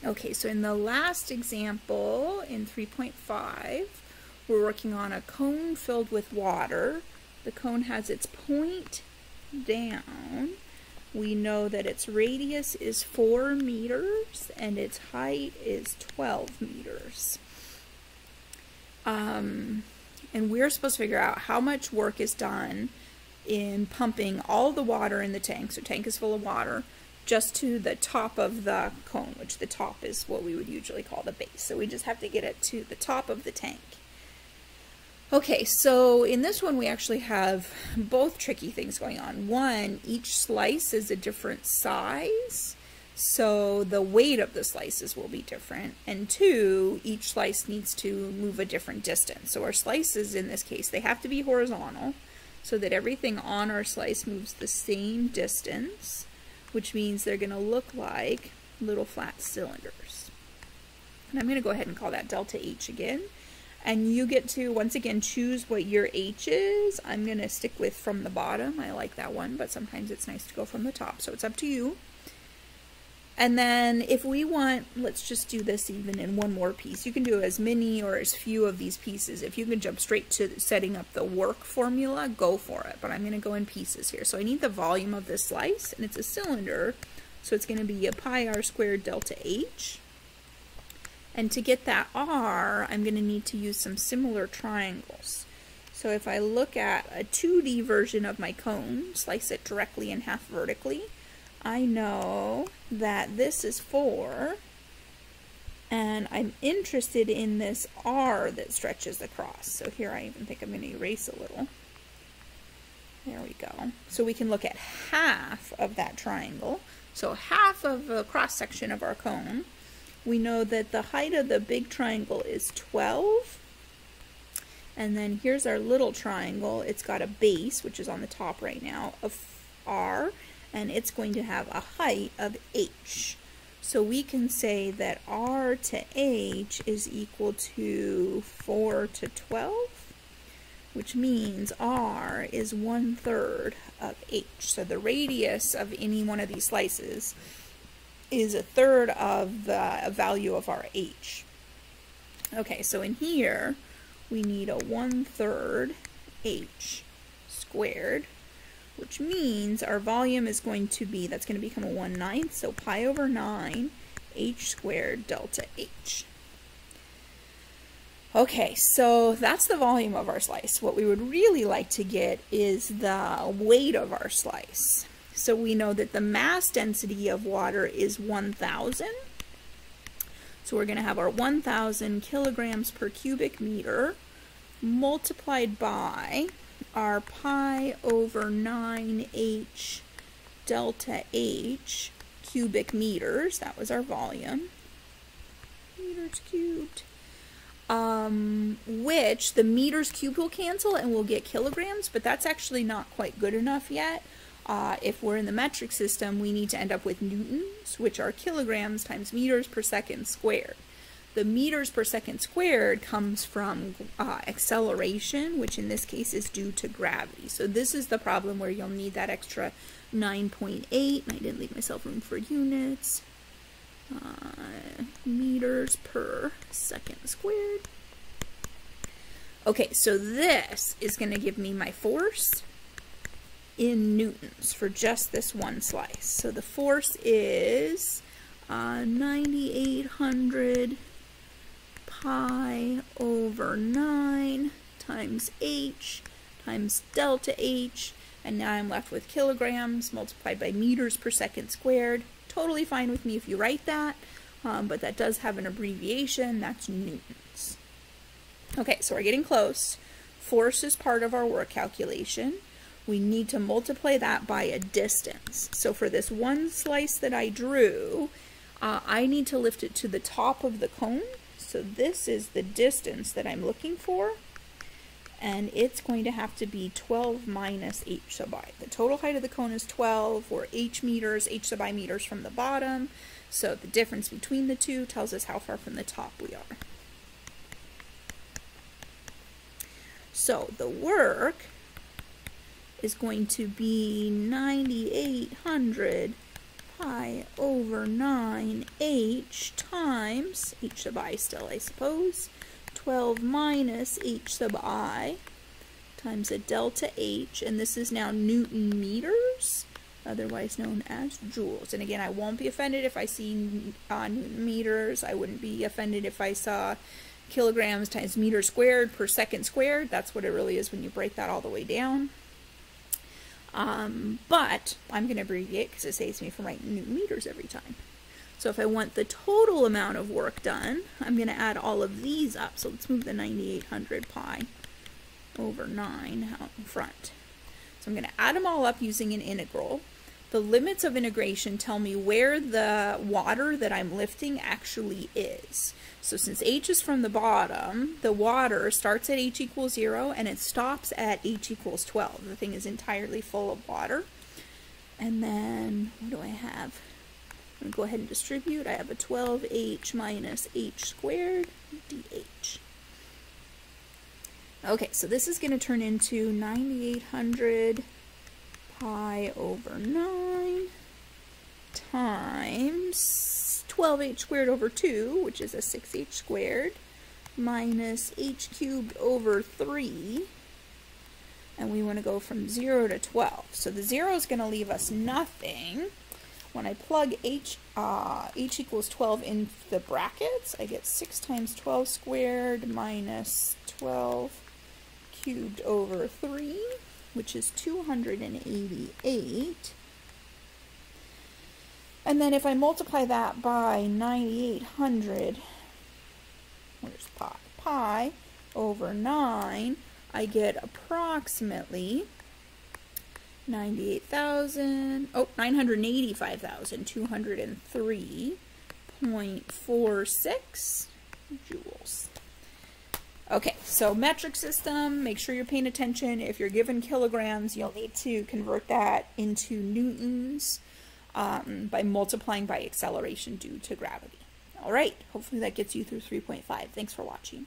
Okay, so in the last example, in 3.5, we're working on a cone filled with water. The cone has its point down. We know that its radius is 4 meters and its height is 12 meters. And we're supposed to figure out how much work is done in pumping all the water in the tank, so tank is full of water, just to the top of the cone, which the top is what we would usually call the base. So we just have to get it to the top of the tank. Okay, so in this one we actually have both tricky things going on. One, each slice is a different size, so the weight of the slices will be different. And two, each slice needs to move a different distance. So our slices in this case, they have to be horizontal so that everything on our slice moves the same distance, which means they're going to look like little flat cylinders. And I'm going to go ahead and call that delta H again. And you get to, once again, choose what your H is. I'm going to stick with from the bottom. I like that one, but sometimes it's nice to go from the top, so it's up to you. And then if we want, let's just do this even in one more piece. You can do as many or as few of these pieces. If you can jump straight to setting up the work formula, go for it. But I'm going to go in pieces here. So I need the volume of this slice, and it's a cylinder, so it's going to be a pi r squared delta H. And to get that r, I'm going to need to use some similar triangles. So if I look at a 2D version of my cone, slice it directly in half vertically, I know that this is 4, and I'm interested in this r that stretches across. So here I even think I'm going to erase a little. There we go. So we can look at half of that triangle. So half of the cross section of our cone. We know that the height of the big triangle is 12. And then here's our little triangle. It's got a base, which is on the top right now, of r, and it's going to have a height of h. So we can say that r to h is equal to 4 to 12, which means r is 1/3 of h. So the radius of any one of these slices is 1/3 of the value of our h. Okay, so in here we need a 1/3 h squared, which means our volume is going to be, that's going to become a 1/9, so pi over 9 h squared delta h. Okay, so that's the volume of our slice. What we would really like to get is the weight of our slice. So we know that the mass density of water is 1,000. So we're going to have our 1,000 kilograms per cubic meter multiplied by our pi over 9h delta h cubic meters. That was our volume. Meters cubed. Which the meters cubed will cancel and we'll get kilograms, but that's actually not quite good enough yet. If we're in the metric system, we need to end up with newtons, which are kilograms times meters per second squared. The meters per second squared comes from acceleration, which in this case is due to gravity. So this is the problem where you'll need that extra 9.8, and I didn't leave myself room for units. Meters per second squared. Okay, so this is going to give me my force in newtons for just this one slice. So the force is 9,800 pi over 9 times h times delta h, and now I'm left with kilograms multiplied by meters per second squared. Totally fine with me if you write that, but that does have an abbreviation. That's newtons. Okay, so we're getting close. Force is part of our work calculation. We need to multiply that by a distance. So for this one slice that I drew, I need to lift it to the top of the cone. So this is the distance that I'm looking for, and it's going to have to be 12 minus h sub I. The total height of the cone is 12, or h meters, h sub I meters from the bottom. So the difference between the two tells us how far from the top we are. So the work is going to be 9,800 pi over 9h times, h sub I still, I suppose, 12 minus h sub I times a delta H, and this is now Newton meters, otherwise known as joules. And again, I won't be offended if I see Newton meters. I wouldn't be offended if I saw kilograms times meter squared per second squared. That's what it really is when you break that all the way down. But I'm going to abbreviate because it saves me from writing Newton meters every time. So if I want the total amount of work done, I'm going to add all of these up. So let's move the 9800 pi over 9 out in front. So I'm going to add them all up using an integral. The limits of integration tell me where the water that I'm lifting actually is. So since h is from the bottom, the water starts at h equals 0 and it stops at h equals 12. The thing is entirely full of water. And then, what do I have? I'm going to go ahead and distribute. I have a 12h minus h squared dh. Okay, so this is going to turn into 9800 pi over 9 times 12h squared over 2, which is a 6h squared, minus h cubed over 3. And we want to go from 0 to 12. So the 0 is going to leave us nothing. When I plug h equals 12 into the brackets, I get 6 times 12 squared minus 12 cubed over 3, which is 288. And then if I multiply that by 9800, where's pi? Pi over 9, I get approximately 985,203.46 joules. Okay, so metric system, make sure you're paying attention. If you're given kilograms, you'll need to convert that into newtons by multiplying by acceleration due to gravity. All right, hopefully that gets you through 3.5. Thanks for watching.